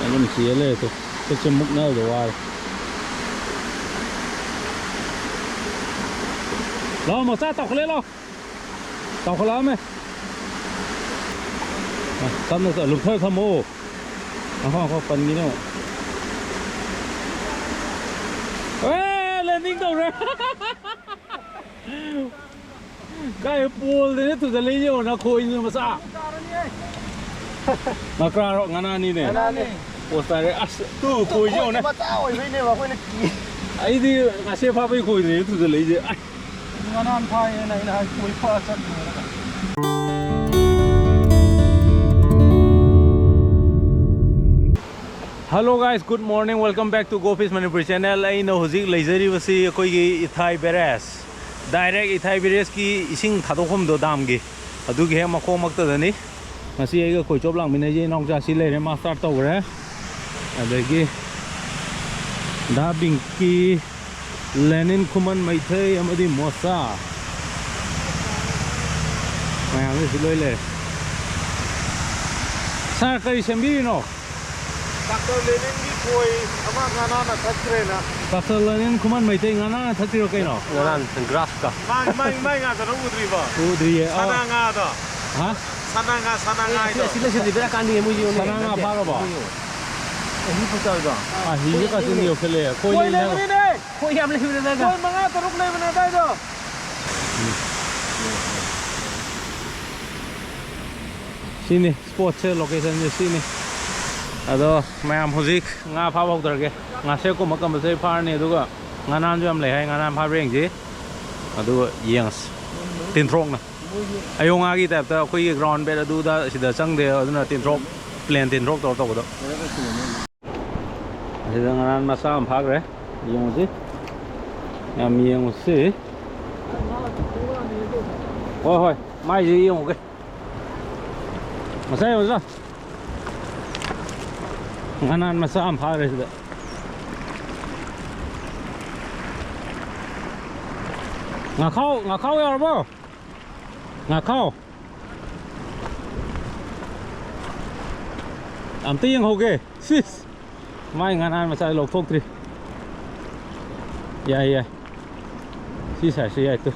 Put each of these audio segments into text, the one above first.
Anh xía lên thôi, cái chân múc nào rồi qua. Lo một sát tọc lên lo, tọc lắm mày. Xong rồi lục thơi thầm ô, không phần gì nữa. Ê, lên đỉnh đầu rồi. Cái pool đấy tụi lấy nhiều nó khôi như mà sao? Mà cả rồi Nganan này. Post này tu khôi nhiều này. Ấy thì ngã xe pha với khôi đấy tụi lấy gì? Nganan phai này là khôi pha chắc. Hello guys, good morning. Welcome back to Barrage Manipur channel. I know hozik laser wasi koi gi ithai Barrage. Direct ithai Barrage ki ising thadokhom do dam gi. Adu gi ma khom mak ta dani. Ngasi ai ga koi chop lang min ai nong cha si le re ma start taw re. Adagi da bing ki lenin khuman mai thei amadi mosa. Mai am si loi le. Sa kai sembi no. Dr. Lenin ni koi ama Nganan na thatre na. Dr. Lenin kuman mai te Nganan thatre kai no. Nganan grass ka. Mai nga ta no udri ba. Udri ye. Sana nga da. Ha? Sana nga ito. Sila bera kan ni mo yun. Sana nga para ba. Hi putal ga. Ah hi ka sin yo khele. Koi le ni. Koi am le ni da. Koi mga taruk le bana dai do. Sini spot location ni sini. Ado mayam hozik nga pha bok dar ge nga se ko makam se phar ne duga Nganan jam le hai Nganan pha reng ji adu yengs tin throng na ayo nga gi tap ta khoi ground be adu da sida chang de aduna tin throng plan tin throng to do sida Nganan ma sam phak re yong ji yam yeng si hoi mai ji yong ke ma sai ma sa Nganan masam phare sida nga khao yar bo nga khao am ti yang hoge sis mai Nganan masai lok thok tri ya sis sai sai tu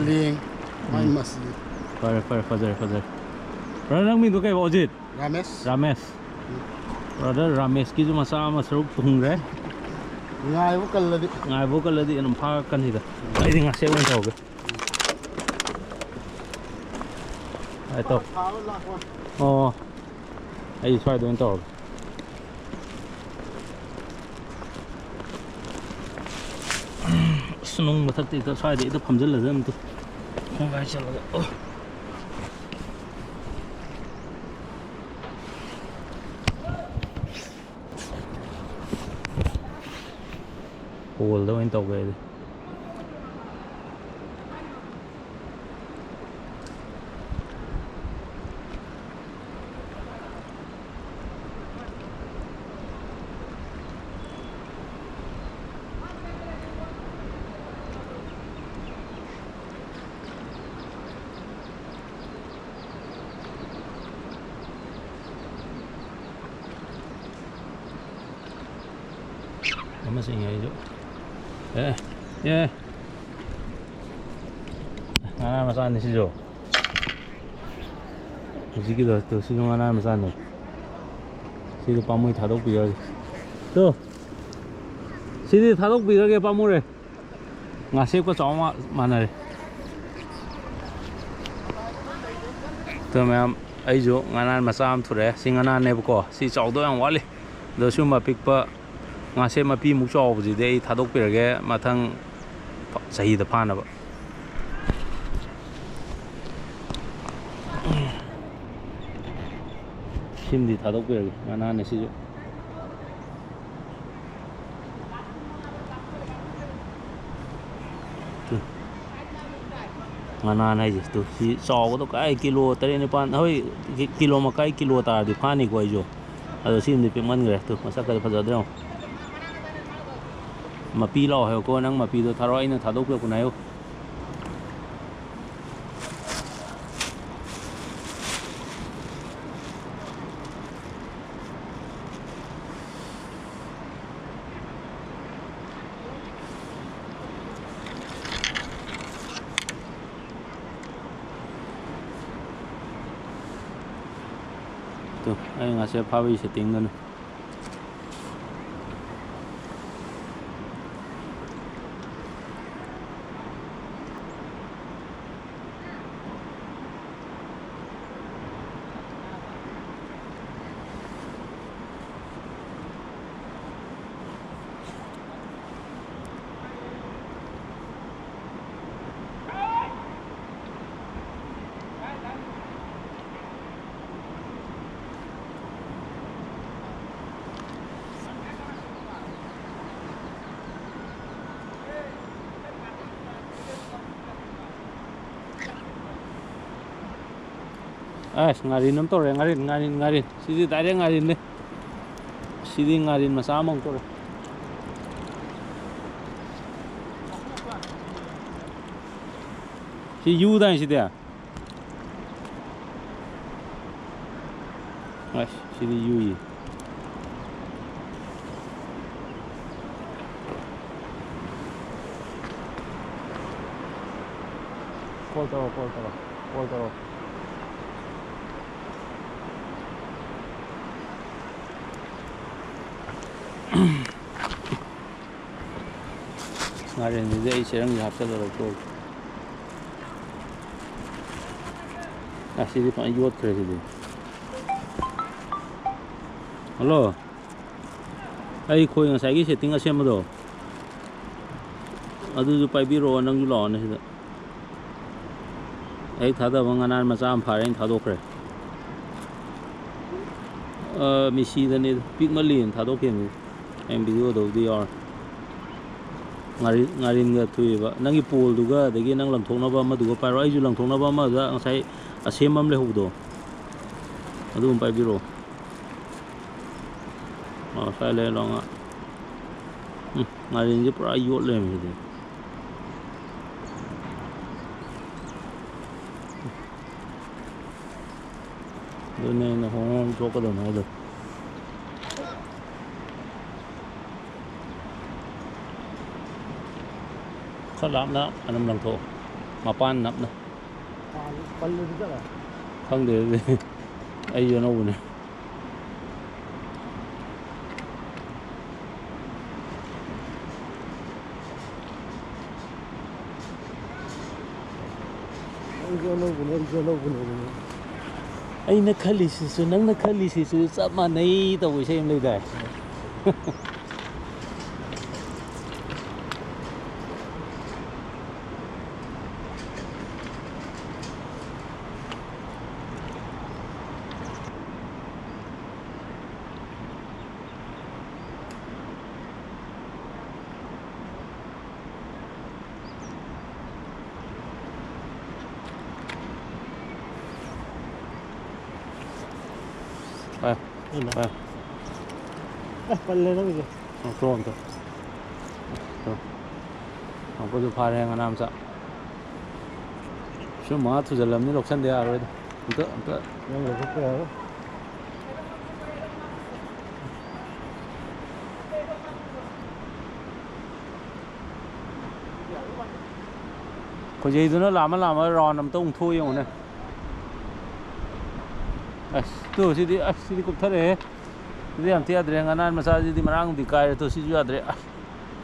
ling mai masi fazer Brother min tu kai ojit Ramesh Brother Ramesh ki ju masa ma saruk tung re ngai bo kal ladi anam pha kan hi da ai ding se wen thau ge ai to oh ai choi don to sunung ma thak ti ta choi de ta phamjal la jam tu không vai chal ga Hold đâu anh tàu về đi. Kamu sih nggak itu? Nganan masan ni sijo. Jiki do to sijo Nganan masan ni. Sijo pamui thadok pi rồi. To. Sijo thadok pi rồi pamu re. Nga sep ko chaw mana re. To mam ai jo Nganan masam thure sing Nganan ne ko si chaw do yang wali. Do suma pik pa nga se ma pi mu chaw bu ji de thadok pi re ma thang sahi da phana ba sim di thadok pi re Nganan ne si jo Nganan ai ji tu si chaw ko kai kilo 3 hoi kilo ma kai kilo ta di phani ko ai jo ado sim di pe man gre tu masa ka phaja de mà pi lo hay cô năng mà pi tôi tharo anh tháo đốt được này không 또 아니 가서 파비 세팅은 ngarin to re ngarin sidi tare ngarin ne sidi ngarin masa mong to re si yu dan sidi ya sidi yu yi call taro ngarin ni dai serang ya hapsa lo to sidi pa yot kre sidi hello ai khoi ngasai gi setting asem do adu ju pai bi ro nang ju lo na sida ai thada banganan macha am phare thadokre misi da ni pik malin thadokhen em video do di or ngarin ga thuiba nangi pool duga degi nang langthokna ba ma duga pai ro ai ju langthokna ba ma da ngasai asemam le hubdo adum pai biro sai le longa ngarin ji pura yot le mi de done na hom to ka do na do lam na anam lang tho mapan nap na không để ai vô đâu nè ai nó khali sự nắng nó khali sự sắp mà này tao xem đây đây Palle na bizo. Kron to. Ko ju phare nga nam sa. Shu ma thu jalam ni loksan de a rồi. Anta Yang lo ko ya. Ko jei du na lama ron nam tong thu yong ne. Tu sidi kup thare sidi am tia dre nganan masa di marang di kai to si ju adre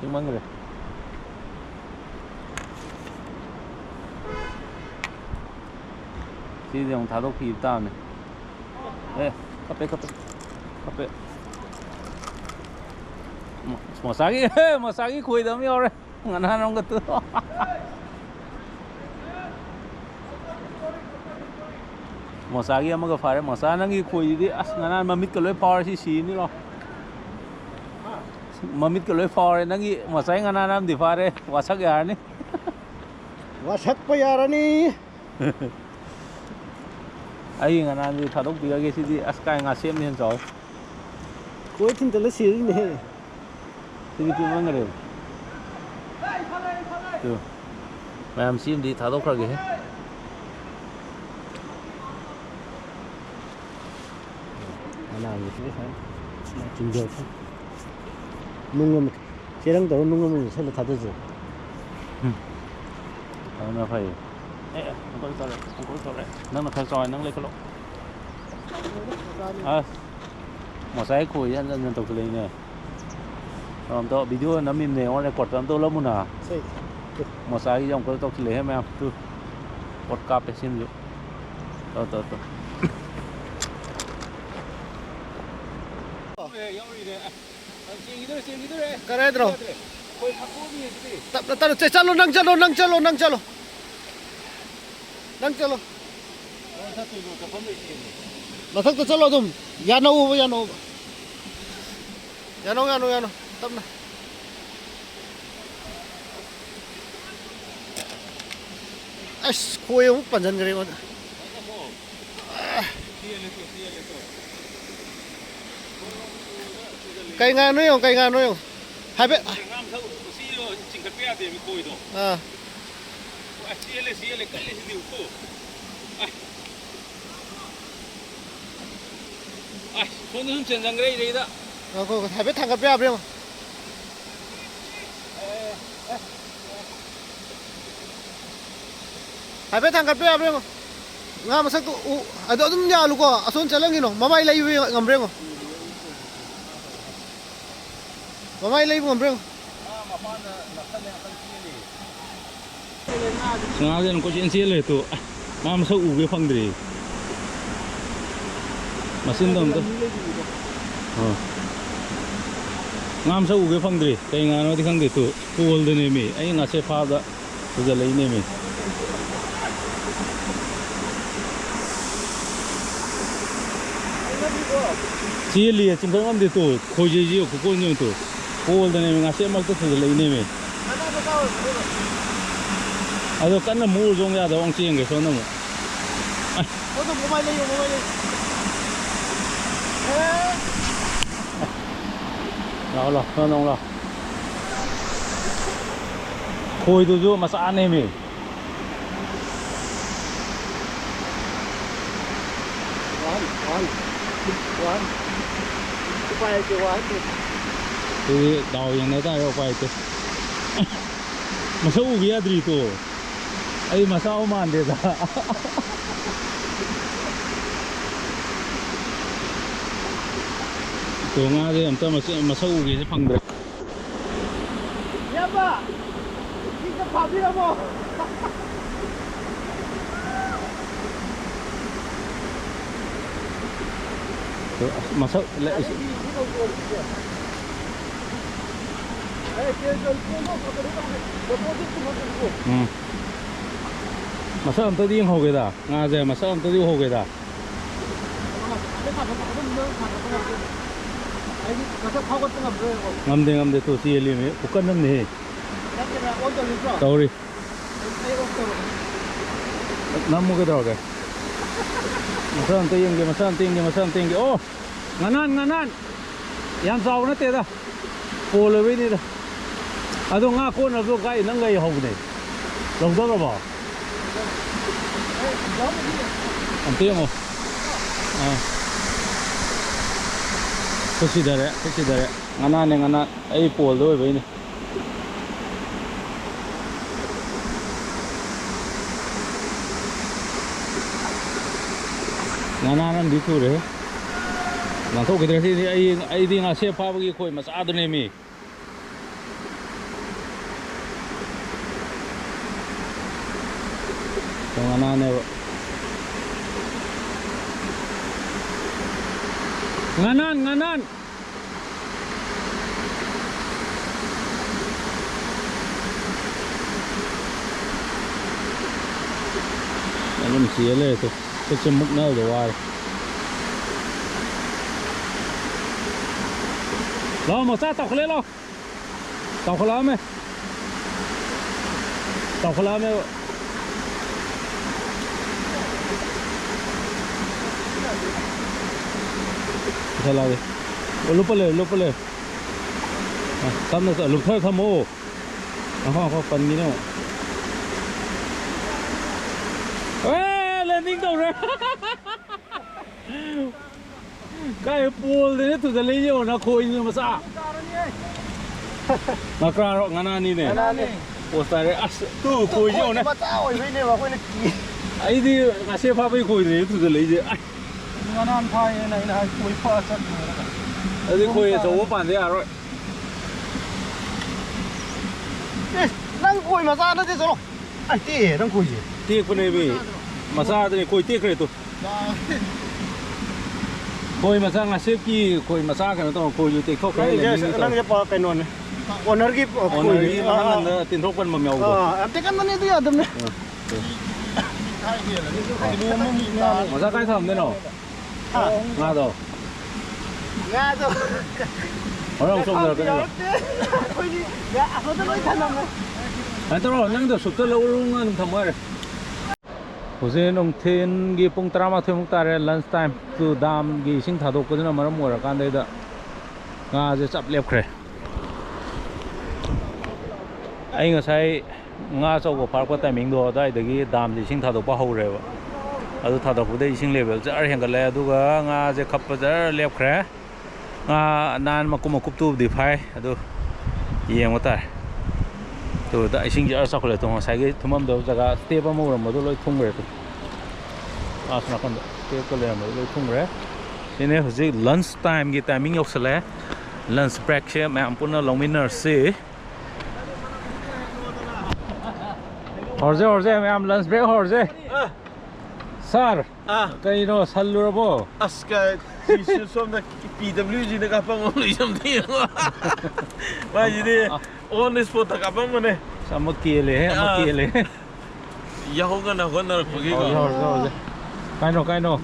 ting mang re sidi ong thadok phi ta ne kape masagi khoi dam yo re nganan ong tu masagi amaga fare masa nangi khoi di as nganan mamit ka loi power si ni lo mamit ka loi power nangi masai nganan am di fare wasak yar ni Wasak pa yarani. ai nganan di thadok bi ge si di as kai nga sem ni choi Koi tin tele si ni he. si di mang re tu mam sim di thadok ra ge Ana ni ni ha. Jinjo. Nungam. Serang do nungam ni sel thadu zo. nó phải con to này nâng là khai soi nâng lên cái lỗ mà sai khối nhân tộc lấy nè làm to video nắm mìm này on quạt làm to lắm muốn à mà sai dòng có tộc lấy em em tu quạt cáp để xin được to cái này rồi ta chalo nang chalo mathak ta chalo dum yano tap na as khoi mu panjan gare ma kai nga no yo hai bet 손 좀 전장 그래 이래다. 그 해배 탄가 빼야 버려. 해배 탄가 빼야 버려. nga masak tu ado dum nya lu ko ason chalangi no mamai lai ngamre ngo mamai lai ngamre ngo nga gen ko chen sia le tu ma masak u ge phang dri masin dom tu ngam sa u ge phang dri kai nga no ti khang de tu pol de ne mi ai nga se pha da tu ga lai ne mi chia lìa chim không đi tu khôi gì của cô nhiều tu cô đây này ngã sẽ mặc tất cả lấy này mày à đó cái nó mua giống như đó ông chiên cái số nó rồi nó nông rồi khôi tu chứ mà sao này mày thì đầu yang này ta quay tu mà sao u kia đi tu ấy mà sao mà để ra tu nga thì em ta mà sao u kia sẽ phăng được ya ba đi cái phá đi đâu masuk lại masuk am tadi yang hoge da ngaje masuk am tadi hoge da ngamde tu si eli me bukan nam ne tauri nam mo ke da ke masam tinggi oh nganan yang jauh nanti dah pola ini dah aduh ngaku nak tu kai nang kai hau ni long dah apa nanti mo kesi dah nganan ai pol tu ini Nganan di tu deh, nanti kita sini ai di ngasih apa bagi koi mas ada ni mi. Nganan ni, nganan. Alam siapa itu? Sesumuk na luar. Lo một sao tọc lên lo. Tọc lắm mày. Thôi là đi. Lúc lên. Tắm nó lục thôi thăm ô. Không phần gì đâu. Landing đâu rồi cái pool đấy tụi lấy nhiều nó khôi như mà sao mà ra rồi Nganan đi này post này tu khôi nhiều này ấy đi ngã xe pha với khôi đấy tụi lấy gì Nganan phai này là khối pha chất rồi. Đấy khối số bản đấy à rồi. Đang khối mà ra nó thế rồi. Ai tê đang khối gì? Tê con này bị mà ra thì khối tê cái này tôi. Khối mà ra là xếp kia khối mà ra cái nó to khối tê khóc cái này. Đang cái pa cái nón này. Owner gip khối. Owner tiền thóc con mà mèo. Em thấy cái nó như thế à đâm này. Mà ra cái thầm thế nào? Nga rồi. Nga rồi. Ở đâu xong rồi cái này? Dạ, tôi nói thật lòng này. Anh tôi nói năng được sụp tới lâu luôn anh thầm ơi. Hôm nay ông thiên cái phong trama thôi mục ta lunch time từ dam cái sinh thado cái nó mà mua ra can đây đó. Nga sẽ chắp lepkhre. Anh ở đây Nga cho của park tại mình đồ đây cái dam cái sinh thado bao hậu rồi. Adu thadorakpadei sing level jar hengale aduga nga je khappa jar lepkhre nga nan makum kuptu di phai adu yeng mata to da sing jar sakole to sai ge thumam do jaga step amu ram do loi thung re to asna kan step ko le mo loi thung re ine hoji lunch time ge timing yok sale lunch break she ma ampuna longminer se horje ma am lunch break horje Sir, cái nó săn luôn bố. Aska, chỉ xong là PWG nó gặp ông lấy chấm tiền quá. Bây giờ đi, on the spot gặp ông này. Sao mà kia lệ, mà kia lệ. Giờ không có nào có nào phải cái gì. Rồi. Cái nó.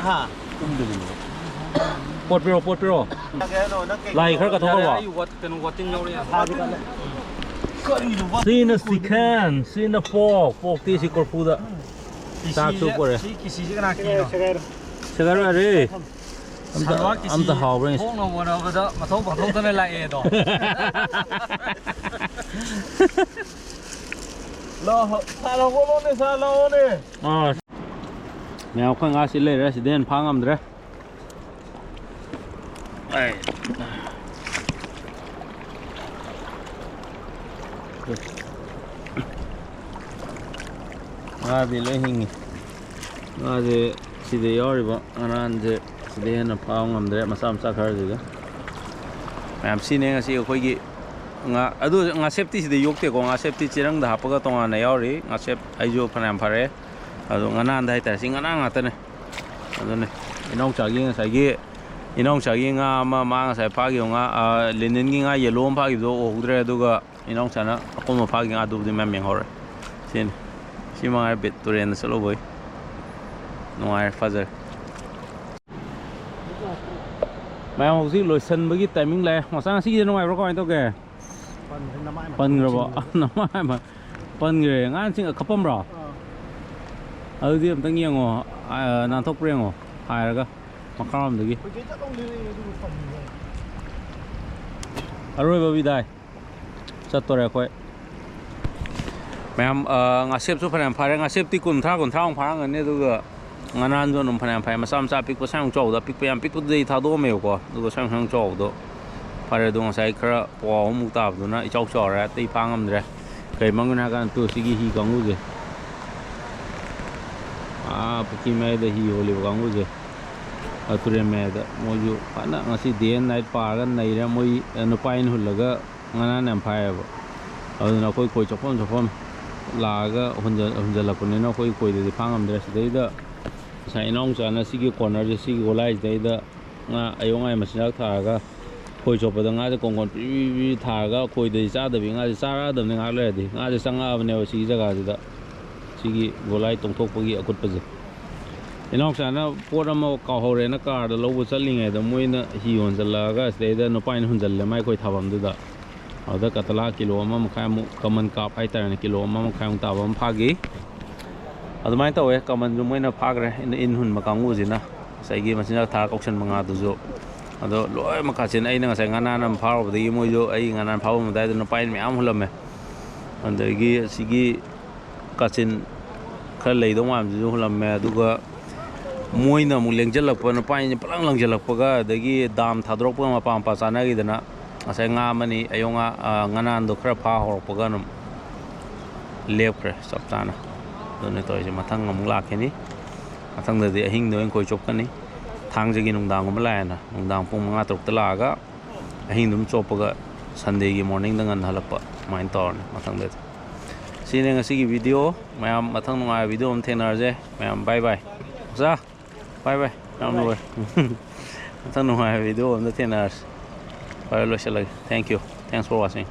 Ha. Port biro. Lại khởi cả thôi quá. Xin can, xin fork tí xí corpu đó. Sao chụp rồi? Segar rồi. Am ta hào rồi. Không nó vào đó mà thông bằng thông thế này lại đó. Lo, sao lo này? À. Mèo khang ngã xí lệ ra xí đen phang am rồi. Ai. Nga di le hingi nga di side yori ba anan je side na phao ngamdre masam sa khar ji ga mam sine nga si khoi gi nga adu nga safety side yokte ko nga safety chirang da hapaga tonga na yori nga sep aijo phanam phare adu nga nan dai ta sing nga ta ne adu ne inong cha gi nga sai gi inong cha gi nga ma nga sai pha gi nga linen gi nga yellow pha gi do o dre adu ga inong cha na ko ma pha gi nga du di mam yang hore sin si mga bit to rin sa loboy nung ay fazer mày học gì lối sân với cái timing lẹ mà sang xí nung ay rồi coi kìa phần rồi bỏ nằm ai mà phần người ngan chính ở khắp âm rồi ở gì tất nhiên ngồi nan thóc riêng ngồi hai rồi cơ mà không làm được gì ở rồi bao đây rất tốt rồi coi mày ngã xếp số phần phải ngã xếp tí cùng thang phá người này tôi ngã nan cho nông phần phải mà sam sa pick sang trâu đó pick dây thao đua mèo quá tôi sang trâu đó phải tôi ngã sai khá bỏ mũ tạp tôi nói trâu trò ra tí phang âm ra cái mong người nào tôi sẽ ghi con gì bukki mai đó hi oli con gì tôi mai đó mỗi chỗ phải là ngã xí đèn này phá cái này ra mỗi nó phải nó là cái ngã nan làm phải nó coi chọc phong laga hunja la pun no koi de phangam dres dei da sai nong cha na sigi corner je sigi golai dei da nga ayong ai masina tha ga koi chop da nga de kong pi tha ga koi de cha da bi nga cha ra da nga le di nga je sang a ne sigi jaga da sigi golai tong thok pagi akut pa je inong cha na poram ka hore na kar da lo bu chaling da moi na hi hon jala ga dei da no pain hun jal le mai koi thabam da ada katala kilo ama makai mu kaman kap hai tar ne kilo ama makai ta bam phagi adumai tawe kaman ju moina phagre in hun makangu jina sai gi masina thar auction manga du jo ado loi maka chen ai na sai ngana nam phar ob di moi jo ai ngana phau mu dai no pain me am hulam me andagi sigi kachin khar lei dong am ju hulam me du ga moina mu lengjal pa no pain palang langjal pa ga adagi dam thadrok pa ma pam pa chana gi dana asai nga mani ayonga nganan do khra pha hor paganum lepkhre saptana done toy je mathang ngam la kheni ꯃꯊꯪꯗꯗꯤ ꯑꯍꯤꯡꯗ ꯑꯣꯏꯅ ꯀꯣꯏ ꯆꯣꯞꯀꯅꯤ ꯊꯥꯡꯖꯒꯤ ꯅꯨꯡꯗꯥꯡꯒꯨꯝꯕ ꯂꯥꯛꯑꯦꯅ ꯅꯨꯡꯗꯥꯡ ꯄꯨꯡ 5-6ꯗ ꯂꯥꯛꯑꯒ ꯑꯍꯤꯡ ꯑꯗꯨꯝ ꯆꯣꯞꯄꯒ ꯁꯟꯗꯦꯒꯤ ꯃꯣꯔꯅꯤꯡꯗ ꯉꯟꯅ ꯍꯜꯂꯛꯄ ꯑꯗꯨꯃꯥꯏꯅ ꯇꯧꯔꯅꯤ ꯃꯊꯪꯗꯗꯤ ꯁꯤꯅꯦ ꯉꯁꯤꯒꯤ ꯚꯤꯗꯤꯑꯣ ꯃꯌꯥꯝ ꯃꯊꯪ ꯅꯨꯡꯉꯥꯏꯕ ꯚꯤꯗꯤꯑꯣ ꯑꯃ ꯊꯦꯡꯅꯔꯁꯦ ꯃꯌꯥꯝ ꯕꯥꯏ ꯕꯥꯏ ꯑꯣꯖꯥ ꯕꯥꯏ ꯕꯥꯏ ꯌꯥꯝ ꯂꯣꯏꯔꯦ ꯃꯊꯪ ꯅꯨꯡꯉꯥꯏꯕ ꯚꯤꯗꯤꯑꯣ ꯑꯃꯗ ꯊꯦꯡꯅꯔꯁꯤ ꯐꯔꯦ ꯂꯣꯏꯁꯤꯜꯂꯒꯦ thank you thanks for washing